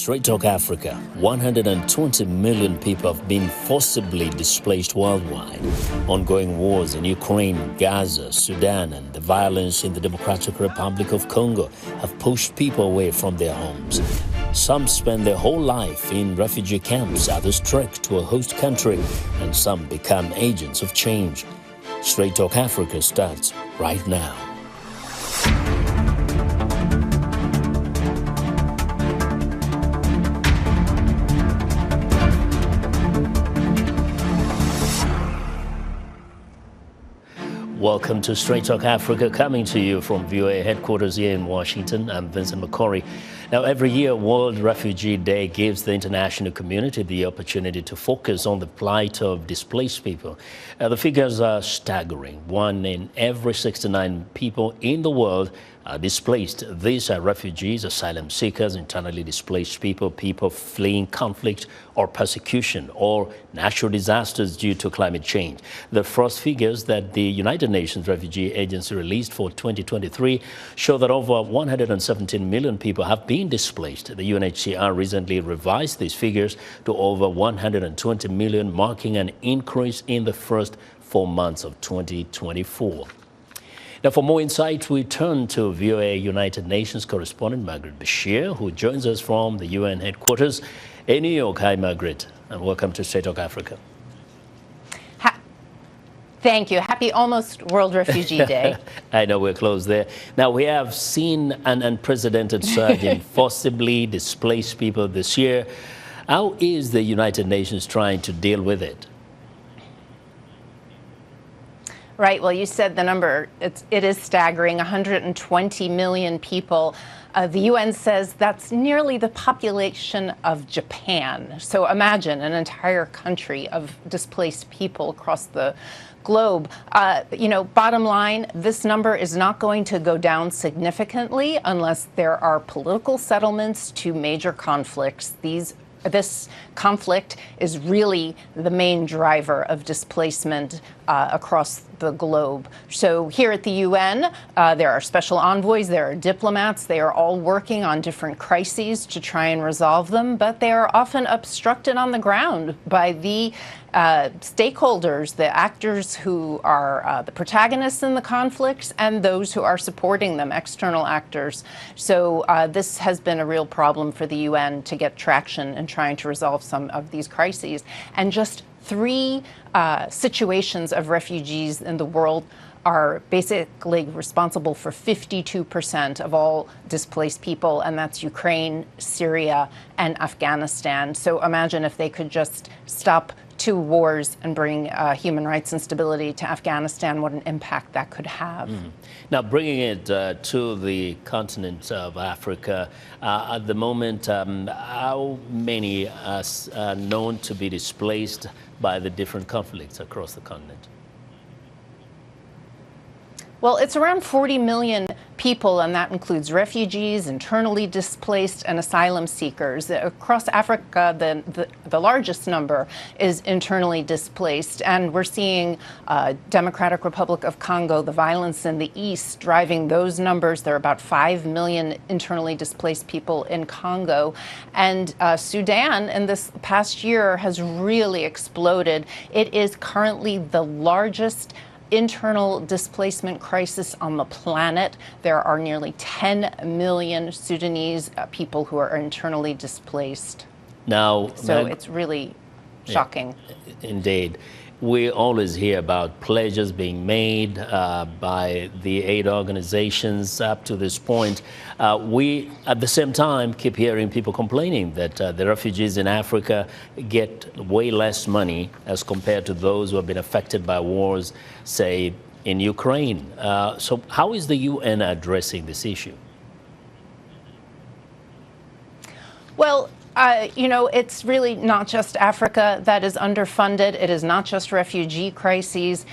Straight Talk Africa, 120 million people have been forcibly displaced worldwide. Ongoing wars in Ukraine, Gaza, Sudan, and the violence in the Democratic Republic of Congo have pushed people away from their homes. Some spend their whole life in refugee camps, others trek to a host country, and some become agents of change. Straight Talk Africa starts right now. Welcome to Straight Talk Africa, coming to you from VOA headquarters here in Washington. I'm Vincent Makori. Now, every year, World Refugee Day gives the international community the opportunity to focus on the plight of displaced people. The figures are staggering. 1 in every 69 people in the world are displaced. These are refugees, asylum seekers, internally displaced people, people fleeing conflict or persecution or natural disasters due to climate change. The first figures that the United Nations Refugee Agency released for 2023 show that over 117 million people have been displaced. The UNHCR recently revised these figures to over 120 million, marking an increase in the first 4 months of 2024. Now, for more insight, we turn to VOA United Nations Correspondent Margaret Besheer, who joins us from the UN headquarters in New York. Hi, Margaret, and welcome to Straight Talk Africa. Thank you. Happy almost World Refugee Day. I know we're close there. Now, we have seen an unprecedented surge in forcibly displaced people this year. How is the United Nations trying to deal with it? Right. Well, you said the number. It is staggering. 120 million people. The UN says that's nearly the population of Japan. So imagine an entire country of displaced people across the globe. Bottom line, this number is not going to go down significantly unless there are political settlements to major conflicts. This conflict is really the main driver of displacement across the globe. So here at the UN, there are special envoys, there are diplomats, they are all working on different crises to try and resolve them, but they are often obstructed on the ground by the stakeholders, the actors who are the protagonists in the conflicts and those who are supporting them, external actors. So this has been a real problem for the UN to get traction in trying to resolve some of these crises. And just 3 situations of refugees in the world are basically responsible for 52% of all displaced people, and that's Ukraine, Syria, and Afghanistan. So imagine if they could just stop 2 wars and bring human rights and stability to Afghanistan, what an impact that could have. Now, bringing it to the continent of Africa, at the moment, how many are known to be displaced by the different conflicts across the continent? Well, it's around 40 million people, and that includes refugees, internally displaced, and asylum seekers. Across Africa, the largest number is internally displaced, and we're seeing Democratic Republic of Congo, the violence in the east, driving those numbers. There are about 5 million internally displaced people in Congo. And Sudan, in this past year, has really exploded. It is currently the largest internal displacement crisis on the planet. There are nearly 10 million Sudanese people who are internally displaced. Now, so it's really shocking. Yeah, indeed. We always hear about pledges being made by the aid organizations up to this point. We, at the same time, keep hearing people complaining that the refugees in Africa get way less money as compared to those who have been affected by wars, say, in Ukraine. So how is the UN addressing this issue? Well, it's really not just Africa that is underfunded. It is not just refugee crises.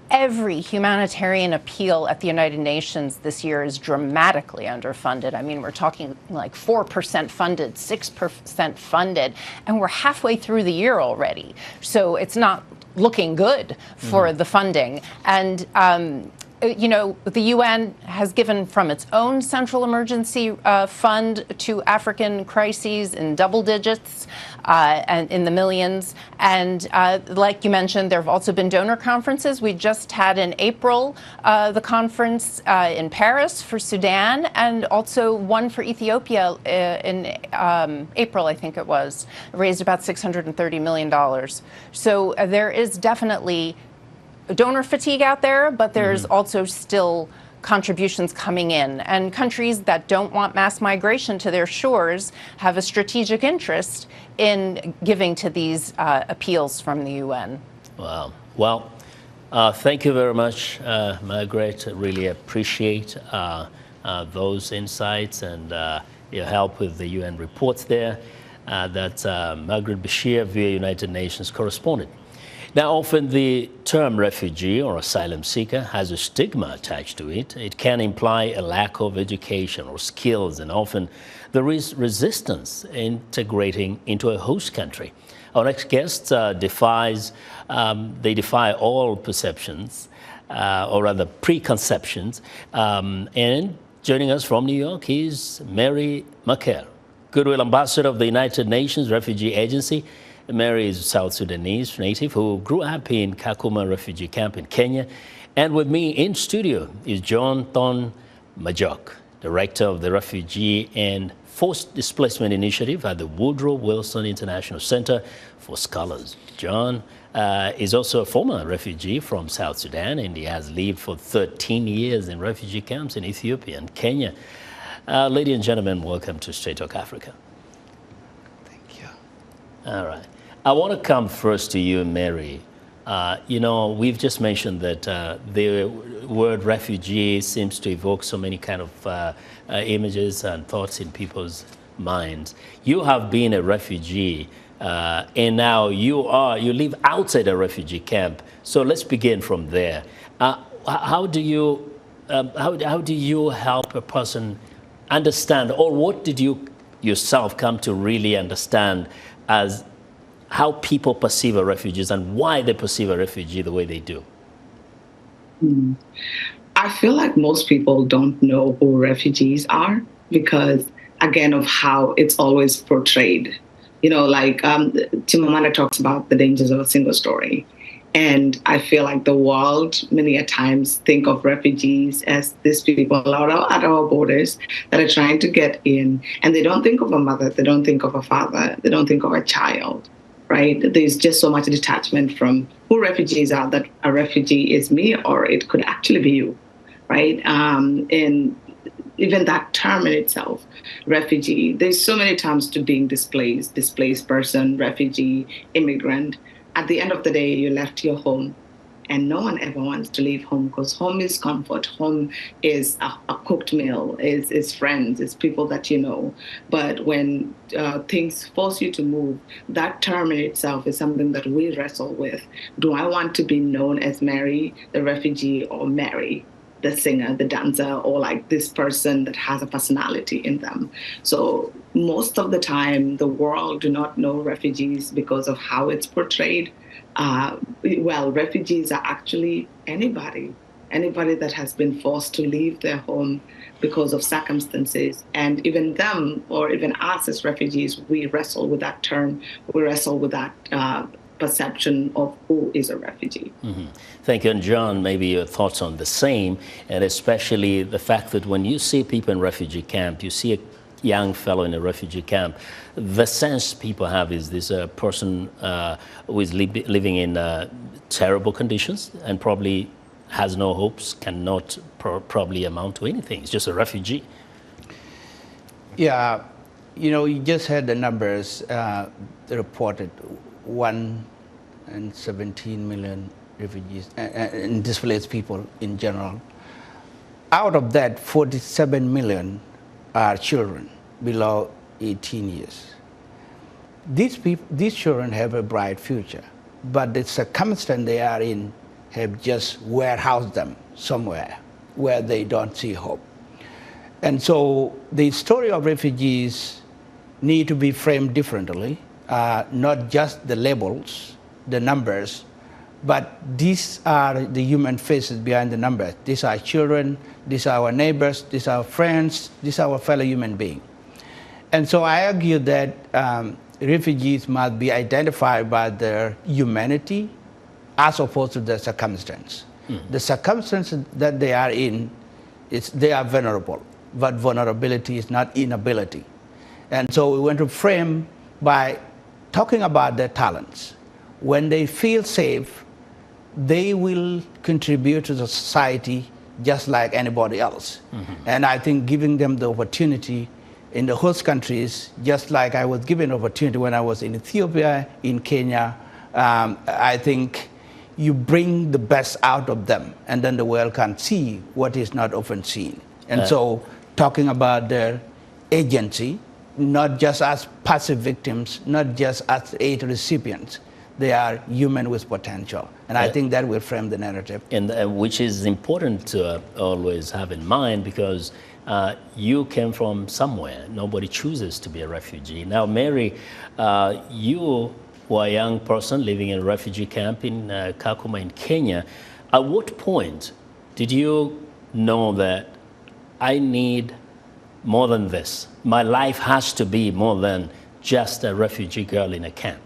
Every humanitarian appeal at the United Nations this year is dramatically underfunded. I mean, we're talking like 4% funded, 6% funded, and we're halfway through the year already. So it's not looking good for the funding. And you know, the UN has given from its own Central Emergency Fund to African crises in double digits and in the millions. And like you mentioned, there have also been donor conferences. We just had in April the conference in Paris for Sudan, and also one for Ethiopia in April, I think it was, raised about $630 million. So there is definitely donor fatigue out there, but there's also still contributions coming in. And countries that don't want mass migration to their shores have a strategic interest in giving to these appeals from the UN. Wow. Well, thank you very much, Margaret. I really appreciate those insights and your help with the UN reports there. That's Margaret Besheer, via United Nations Correspondent. Now, often the term refugee or asylum seeker has a stigma attached to it. It can imply a lack of education or skills, and often there is resistance integrating into a host country. Our next guest defy all perceptions, or rather preconceptions. And joining us from New York is Mary Makori, Goodwill Ambassador of the United Nations Refugee Agency. Mary is a South Sudanese native who grew up in Kakuma refugee camp in Kenya. And with me in studio is Thon Majok, Director of the Refugee and Forced Displacement Initiative at the Woodrow Wilson International Center for Scholars. John is also a former refugee from South Sudan, and he has lived for 13 years in refugee camps in Ethiopia and Kenya. Ladies and gentlemen, welcome to Straight Talk Africa. Thank you. All right. I want to come first to you, Mary. You know, we've just mentioned that the word refugee seems to evoke so many kind of images and thoughts in people's minds. You have been a refugee, and now you live outside a refugee camp. So let's begin from there. How do you help a person understand, or what did you yourself come to really understand as how people perceive a refugee and why they perceive a refugee the way they do? I feel like most people don't know who refugees are because, again, of how it's always portrayed. You know, like Chimamanda talks about the dangers of a single story. And I feel like the world many a times think of refugees as these people at our borders that are trying to get in. And they don't think of a mother, they don't think of a father, they don't think of a child. Right? There's just so much detachment from who refugees are, that a refugee is me or it could actually be you, right? And even that term in itself, refugee, there's so many terms to being displaced person, refugee, immigrant. At the end of the day, you left your home. And no one ever wants to leave home because home is comfort. Home is a cooked meal, is friends, is people that you know. But when things force you to move, that term in itself is something that we wrestle with. Do I want to be known as Mary, the refugee, or Mary, the singer, the dancer, or like this person that has a personality in them? So most of the time, the world do not know refugees because of how it's portrayed. Well, refugees are actually anybody that has been forced to leave their home because of circumstances. And even them, or even us as refugees, we wrestle with that term. We wrestle with that perception of who is a refugee. Mm-hmm. Thank you. And John, maybe your thoughts on the same, and especially the fact that when you see people in refugee camp, you see a young fellow in a refugee camp, the sense people have is this person who is living in terrible conditions and probably has no hopes, cannot probably amount to anything. It's just a refugee. Yeah, you know, you just had the numbers reported, 117 million refugees and displaced people in general. Out of that, 47 million are children below 18 years. These children have a bright future, but the circumstance they are in have just warehoused them somewhere where they don't see hope. And so the story of refugees need to be framed differently, not just the labels, the numbers, But these are the human faces behind the numbers. These are children, these are our neighbors, these are our friends, these are our fellow human beings. And so I argue that refugees must be identified by their humanity as opposed to their circumstance. The circumstances that they are in, they are vulnerable, but vulnerability is not inability. And so we want to frame by talking about their talents. When they feel safe, they will contribute to the society just like anybody else. And I think giving them the opportunity in the host countries, just like I was given opportunity when I was in Ethiopia, in Kenya, I think you bring the best out of them, and then the world can see what is not often seen. And so talking about their agency, not just as passive victims, not just as aid recipients, they are human with potential. And I think that will frame the narrative. And which is important to always have in mind, because you came from somewhere. Nobody chooses to be a refugee. Now, Mary, you were a young person living in a refugee camp in Kakuma in Kenya. At what point did you know that I need more than this? My life has to be more than just a refugee girl in a camp.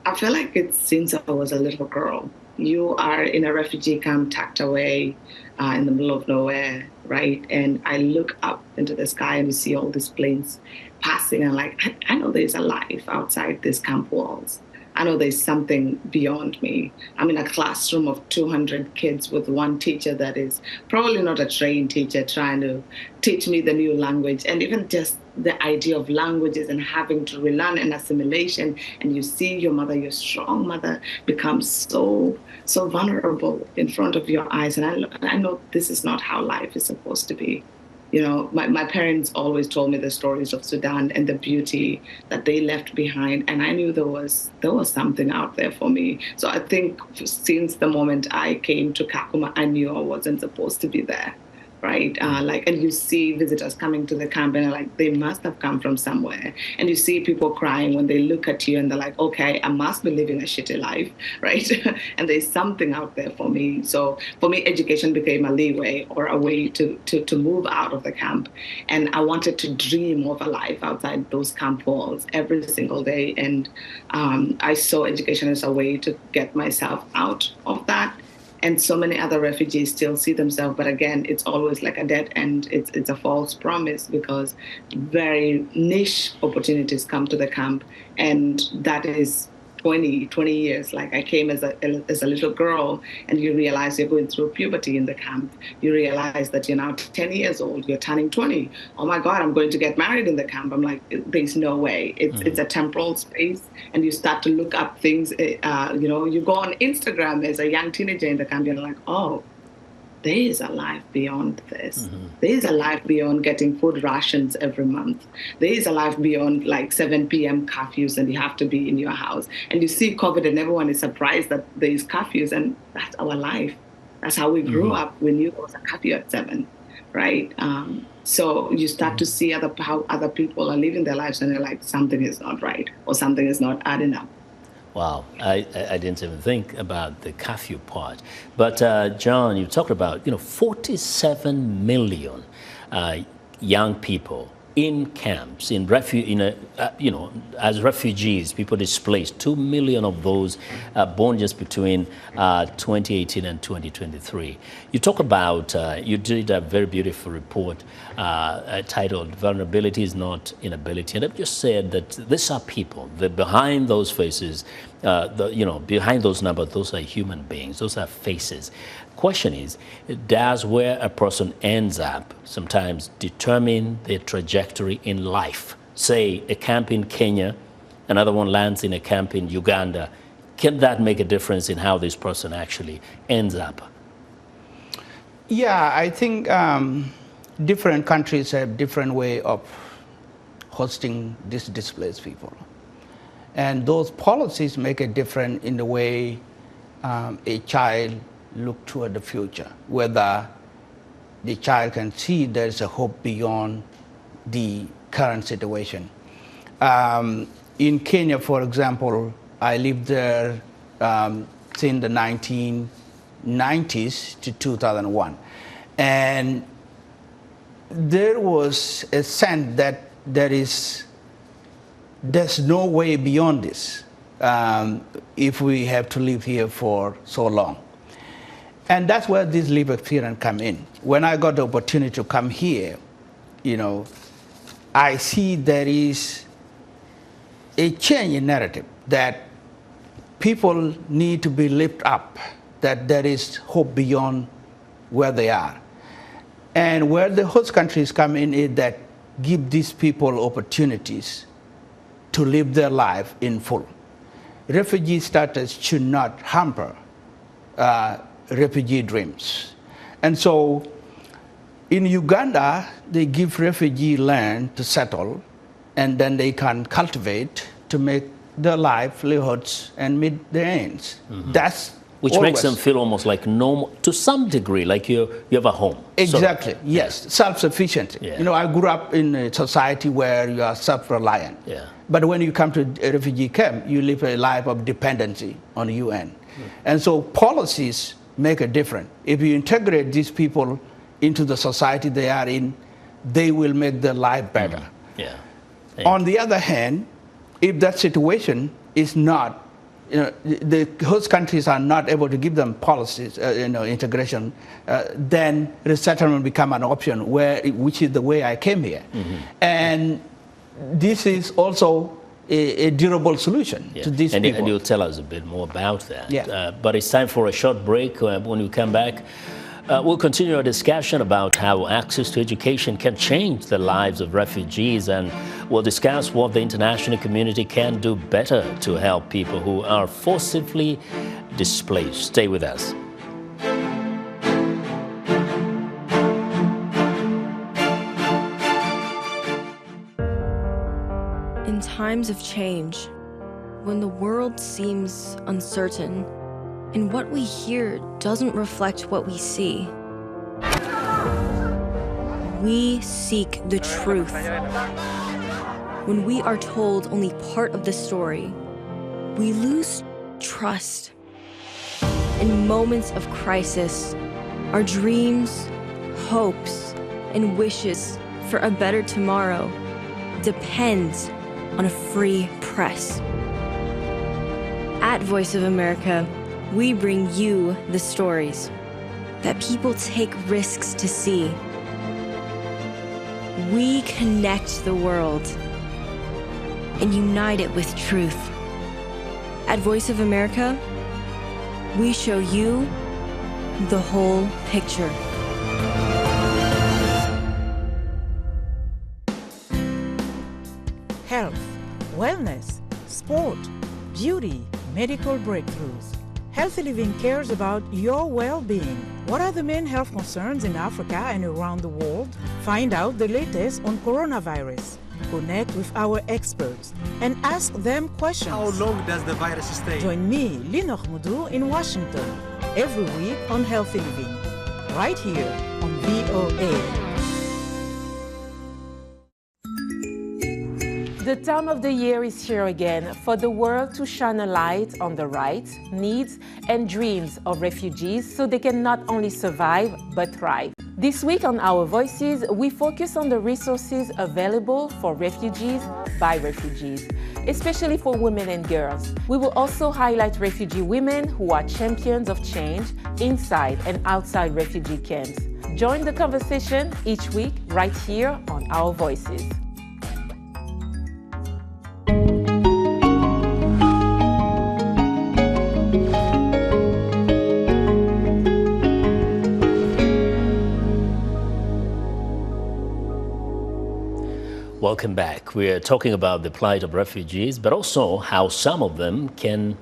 I feel like it's since I was a little girl. You are in a refugee camp tucked away in the middle of nowhere, right? And I look up into the sky and you see all these planes passing, and like, I know there's a life outside these camp walls. I know there's something beyond me. I'm in a classroom of 200 kids with one teacher that is probably not a trained teacher trying to teach me the new language. And even just the idea of languages and having to relearn and assimilation. And you see your mother, your strong mother, become so vulnerable in front of your eyes. And I know this is not how life is supposed to be. You know, my parents always told me the stories of Sudan and the beauty that they left behind. And I knew there was something out there for me. So I think since the moment I came to Kakuma, I knew I wasn't supposed to be there. Right? And you see visitors coming to the camp and like, they must have come from somewhere. And you see people crying when they look at you and they're like, okay, I must be living a shitty life, right? And there's something out there for me. So for me, education became a leeway or a way to move out of the camp. And I wanted to dream of a life outside those camp walls every single day. And I saw education as a way to get myself out of that. And so many other refugees still see themselves, but again, it's always like a dead end. It's a false promise, because very niche opportunities come to the camp, and that is 20 years. Like, I came as a little girl, and you realize you're going through puberty in the camp. You realize that you're now 10 years old, you're turning 20. Oh my God, I'm going to get married in the camp. I'm like, there's no way. It's a temporal space, and you start to look up things. You go on Instagram as a young teenager in the camp, you're like, oh, there is a life beyond this. There is a life beyond getting food rations every month. There is a life beyond like 7 p.m. curfews and you have to be in your house. And you see COVID and everyone is surprised that there is curfews, and that's our life. That's how we grew up. We knew there was a curfew at 7, right? So you start to see how other people are living their lives, and they're like, something is not right, or something is not adding up. Wow, I didn't even think about the curfew part. But John, you talked about 47 million young people in camps, as refugees, people displaced. 2 million of those born just between 2018 and 2023. You talk about, you did a very beautiful report titled "Vulnerability is Not Inability," and I've just said that these are people. That behind those faces, behind those numbers, those are human beings. Those are faces. Question is, does where a person ends up sometimes determine their trajectory in life? Say a camp in Kenya, another one lands in a camp in Uganda. Can that make a difference in how this person actually ends up? Yeah, I think different countries have different way of hosting these displaced people. And those policies make a difference in the way a child look toward the future, whether the child can see there's a hope beyond the current situation. In Kenya, for example, I lived there since the 1990s to 2001. And there was a sense that there's no way beyond this if we have to live here for so long. And that's where this lived experience come in. When I got the opportunity to come here, I see there is a change in narrative that people need to be lifted up, that there is hope beyond where they are. And where the host countries come in is that give these people opportunities to live their life in full. Refugee status should not hamper refugee dreams. And so in Uganda, they give refugee land to settle, and then they can cultivate to make their livelihoods and meet their ends. That's which makes them feel almost like normal, to some degree, like you have a home. Exactly, yes, self-sufficient. Yeah. I grew up in a society where you are self-reliant. Yeah. But when you come to a refugee camp, you live a life of dependency on the UN. And so policies make a difference. If you integrate these people into the society they are in, they will make their life better. Yeah. On the other hand, if that situation is not, the host countries are not able to give them policies, integration, then resettlement become an option, which is the way I came here. And this is also a durable solution to these people. And you'll tell us a bit more about that. Yeah. But it's time for a short break. When we come back, we'll continue our discussion about how access to education can change the lives of refugees, and we'll discuss what the international community can do better to help people who are forcibly displaced. Stay with us. In times of change, when the world seems uncertain, and what we hear doesn't reflect what we see, we seek the truth. When we are told only part of the story, we lose trust. In moments of crisis, our dreams, hopes, and wishes for a better tomorrow depend on a free press. At Voice of America, we bring you the stories that people take risks to see. We connect the world and unite it with truth. At Voice of America, we show you the whole picture. Health, wellness, sport, beauty, medical breakthroughs. Healthy Living cares about your well-being. What are the main health concerns in Africa and around the world? Find out the latest on coronavirus. Connect with our experts and ask them questions. How long does the virus stay? Join me, Linoch Mudu, in Washington, every week on Healthy Living, right here on VOA. The time of the year is here again for the world to shine a light on the rights, needs, and dreams of refugees so they can not only survive but thrive. This week on Our Voices, we focus on the resources available for refugees by refugees, especially for women and girls. We will also highlight refugee women who are champions of change inside and outside refugee camps. Join the conversation each week right here on Our Voices. Welcome back. We're talking about the plight of refugees, but also how some of them can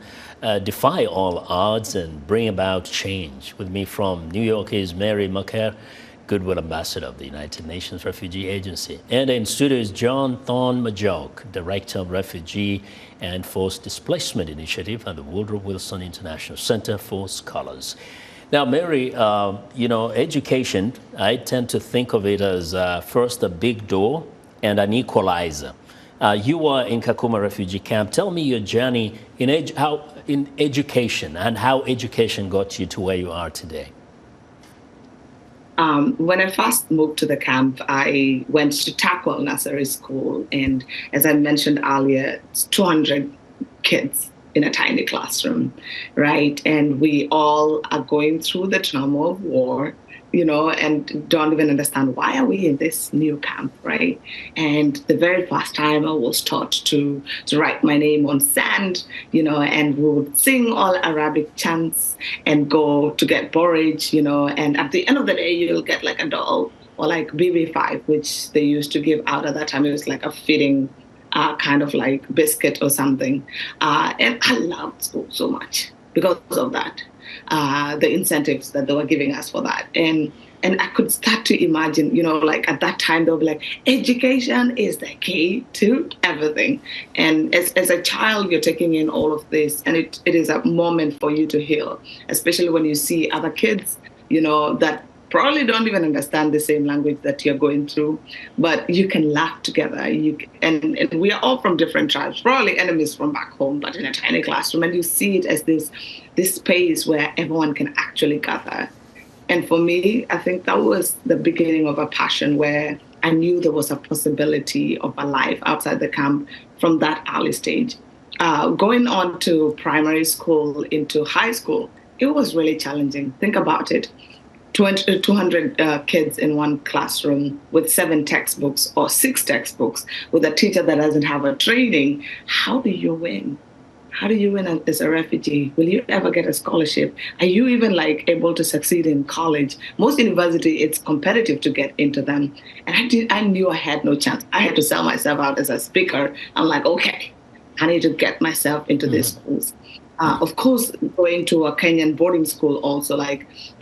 defy all odds and bring about change. With me from New York is Margaret, Goodwill Ambassador of the United Nations Refugee Agency. And in studio is Thon Majok, Director of Refugee and Forced Displacement Initiative at the Woodrow Wilson International Center for Scholars. Now, Mary, education, I tend to think of it as first a big door and an equalizer. You are in Kakuma refugee camp. Tell me your journey in education and how education got you to where you are today. When I first moved to the camp, I went to Takwal Nursery School. And as I mentioned earlier, it's 200 kids in a tiny classroom, right? And we all are going through the trauma of war, and don't even understand why are we in this new camp, right? And the very first time I was taught to write my name on sand, and we would sing all Arabic chants and go to get porridge, and at the end of the day, you'll get like a doll or like BB5, which they used to give out at that time. It was like a feeding kind of like biscuit or something. And I loved school so much because of that. The incentives that they were giving us for that. And I could start to imagine, like at that time, they'll be like, education is the key to everything. And as a child, you're taking in all of this, and it is a moment for you to heal, especially when you see other kids, that probably don't even understand the same language that you're going through, but you can laugh together. And we are all from different tribes, probably enemies from back home, but in a tiny classroom, and you see it as this space where everyone can actually gather. And for me, I think that was the beginning of a passion where I knew there was a possibility of a life outside the camp from that early stage. Going on to primary school into high school, it was really challenging. Think about it. 200 kids in one classroom with 7 textbooks or 6 textbooks with a teacher that doesn't have a training. How do you win? How do you win as a refugee? Will you ever get a scholarship? Are you even able to succeed in college? Most university, it's competitive to get into them. And I knew I had no chance. I had to sell myself out as a speaker. I'm like, okay, I need to get myself into these schools. Of course, going to a Kenyan boarding school also,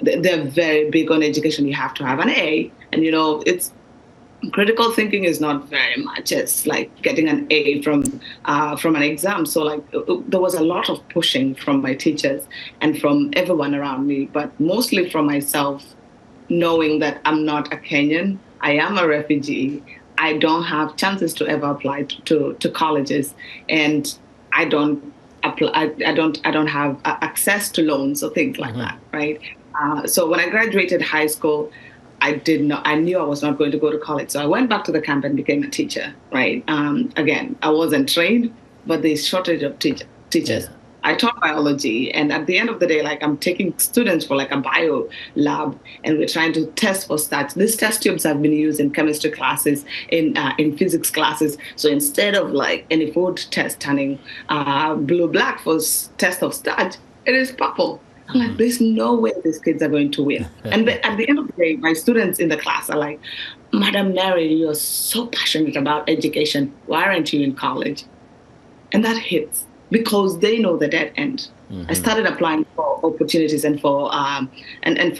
they're very big on education. You have to have an A. And, it's critical thinking is not very much as getting an A from an exam. So there was a lot of pushing from my teachers and from everyone around me, but mostly from myself, knowing that I'm not a Kenyan. I am a refugee. I don't have chances to ever apply to colleges, and I don't have access to loans or things like that, right? So when I graduated high school, I knew I was not going to go to college. So I went back to the camp and became a teacher, right? Again, I wasn't trained, but there's shortage of teachers. Yeah. I taught biology, and at the end of the day, I'm taking students for a bio lab, and we're trying to test for stats. These test tubes have been used in chemistry classes, in physics classes. So instead of any food test turning blue-black for test of starch, it is purple. I'm like, there's no way these kids are going to win. And at the end of the day, my students in the class are like, Madam Mary, you're so passionate about education. Why aren't you in college? And that hits, because they know the dead end. I started applying for opportunities and for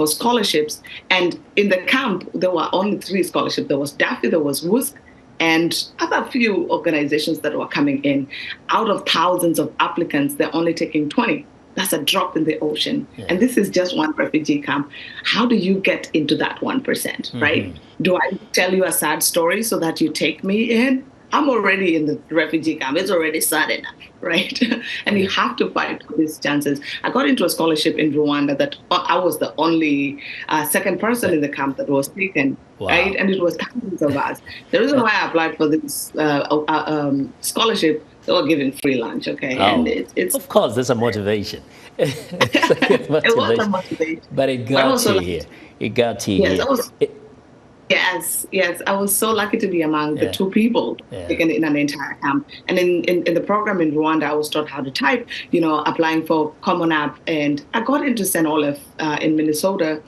scholarships. And in the camp, there were only 3 scholarships. There was DAFI, there was WUSC, and other few organizations that were coming in. Out of thousands of applicants, they're only taking 20. That's a drop in the ocean. Yeah. And this is just one refugee camp. How do you get into that 1%, right? Do I tell you a sad story so that you take me in? I'm already in the refugee camp. It's already sad enough, right? And you have to fight for these chances. I got into a scholarship in Rwanda that I was the only second person in the camp that was taken, right? And it was thousands of us. The reason why I applied for this scholarship, they were giving free lunch, okay? And it's of course, there's a motivation. It was a motivation. But it got you here. It got you here. Yes. I was so lucky to be among the 2 people taken in an entire camp. And in the program in Rwanda, I was taught how to type, applying for Common App. And I got into St. Olaf in Minnesota.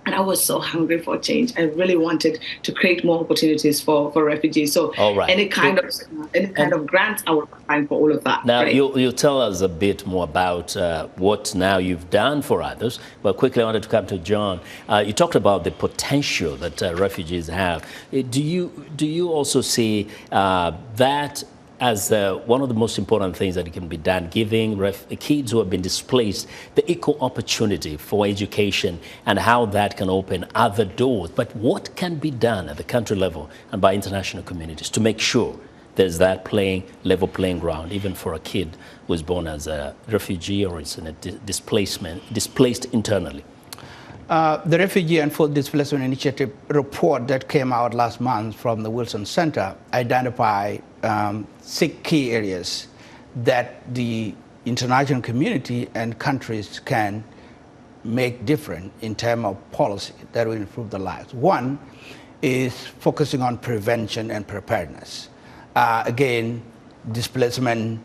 And I was so hungry for change. I really wanted to create more opportunities for refugees. So any kind of grants, I was applying for all of that. Now, you'll tell us a bit more about what now you've done for others. But quickly, I wanted to come to John. You talked about the potential that refugees have. Do you also see that as one of the most important things that can be done, giving kids who have been displaced the equal opportunity for education, and how that can open other doors? But what can be done at the country level and by international communities to make sure there's that level playing ground, even for a kid who was born as a refugee or is in a displaced internally? The Refugee and Forced Displacement Initiative report that came out last month from the Wilson Center identified 6 key areas that the international community and countries can make different in terms of policy that will improve the lives. One is focusing on prevention and preparedness. Again, displacement,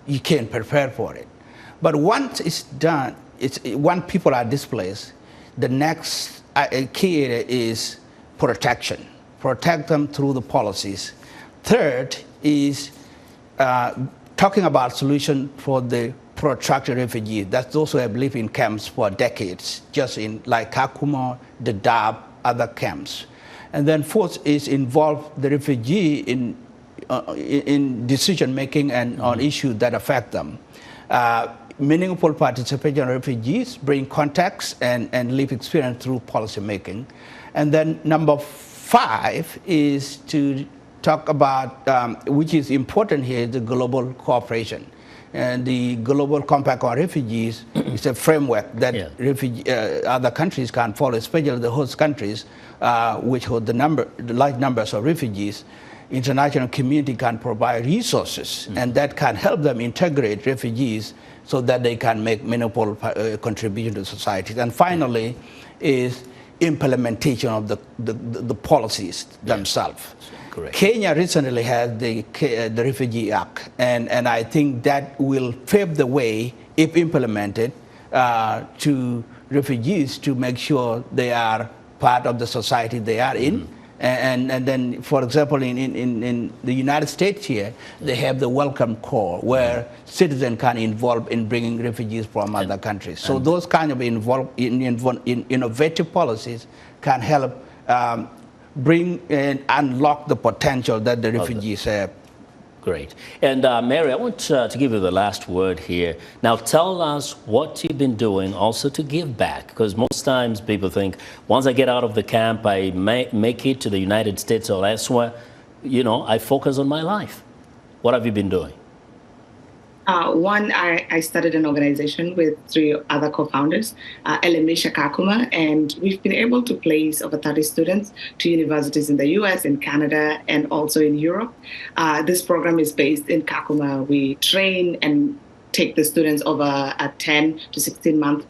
you can't prepare for it. But once it's done, when people are displaced, the next key area is protection. Protect them through the policies. Third is talking about solution for the protracted refugees. That's those who have lived in camps for decades, just in like Kakuma, Dadaab, other camps. And then fourth is involve the refugee in decision making and on issues that affect them. Meaningful participation of refugees bring context and live experience through policy making. And then number 5 is to talk about, which is important here, the global cooperation. And the Global Compact on Refugees is a framework that other countries can follow, especially the host countries, which hold the large numbers of refugees. International community can provide resources, and that can help them integrate refugees so that they can make meaningful contribution to society. And finally is implementation of the policies themselves. Correct. Kenya recently has the Refugee Act, and I think that will pave the way, if implemented, to refugees to make sure they are part of the society they are in. And then, for example, in the United States here, they have the Welcome Corps, where citizens can involve in bringing refugees from other countries. So those kind of innovative policies can help bring and unlock the potential that the refugees have. Great. And Mary, I want to give you the last word here. Now tell us what you've been doing also to give back, because most times people think, once I get out of the camp, I make it to the United States or elsewhere, you know, I focus on my life. What have you been doing? One, I started an organization with 3 other co-founders, Elemisha Kakuma, and we've been able to place over 30 students to universities in the US, in Canada, and also in Europe. This program is based in Kakuma. We train and take the students over a 10 to 16-month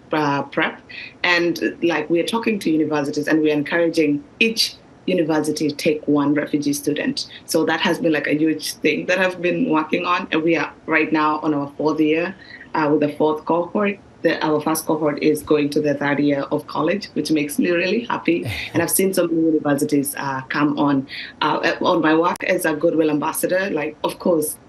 prep. And like we're talking to universities and we're encouraging each university take 1 refugee student. So that has been like a huge thing that I've been working on. And we are right now on our 4th year with the 4th cohort. Our first cohort is going to the 3rd year of college, which makes me really happy. And I've seen some universities come on my work as a Goodwill Ambassador. Like, of course,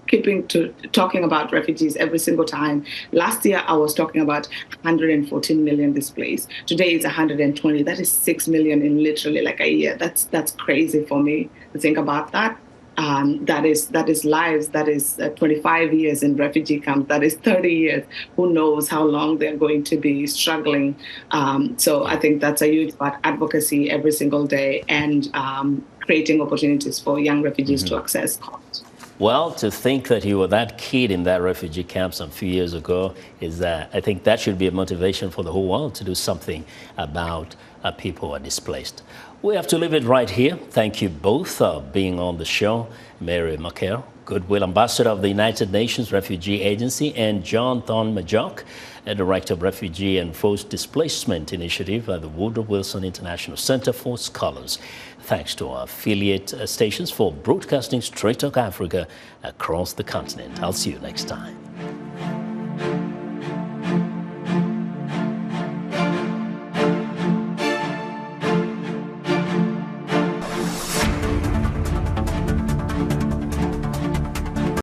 talking about refugees every single time. Last year, I was talking about 114 million displaced. Today, it's 120. That is 6 million in literally like a year. That's crazy for me to think about that. That is lives. That is 25 years in refugee camps. That is 30 years. Who knows how long they're going to be struggling. So I think that's a huge part. Advocacy every single day and creating opportunities for young refugees to access college. Well, to think that you were that kid in that refugee camp some few years ago is I think that should be a motivation for the whole world to do something about people who are displaced. We have to leave it right here. Thank you both for being on the show. Mary Makori, Goodwill Ambassador of the United Nations Refugee Agency, and Thon Majok, Director of Refugee and Forced Displacement Initiative at the Woodrow Wilson International Center for Scholars. Thanks to our affiliate stations for broadcasting Straight Talk Africa across the continent. I'll see you next time.